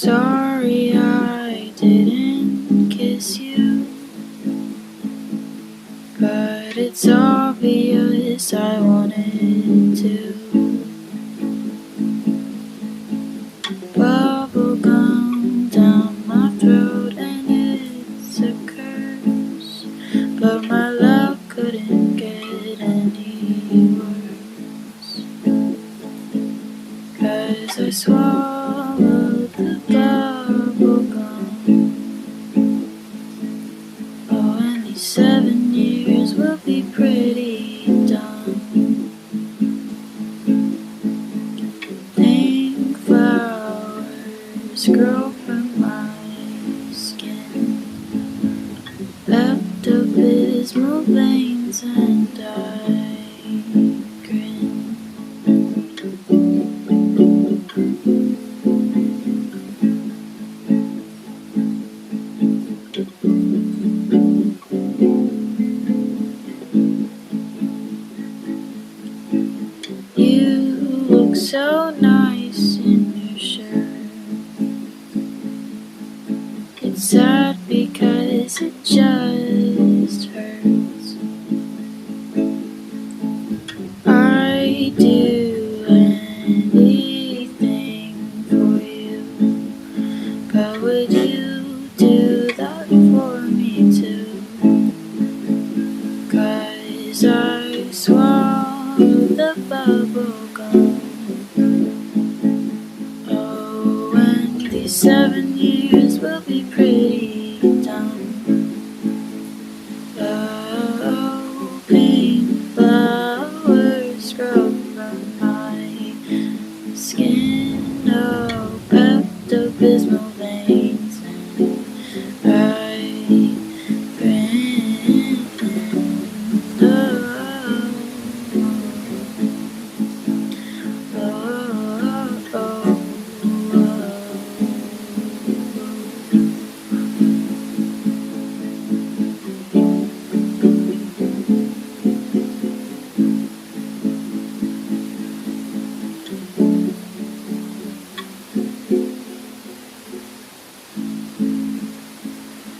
sorry I didn't kiss you, but it's obvious I wanted to. Bubble gum down my throat and it's a curse, but my love couldn't get any worse, 'cause I swallowed the bubble gum. Oh, and these 7 years will be pretty dumb. Pink flowers grow from my skin, Pepto-Bismol veins, and I grin. You look so nice in your shirt. It's sad because it just hurts. I'd do anything for you, but would you do that for me too? 'Cause I swallowed the bubble gum. Oh, and these 7 years will be pretty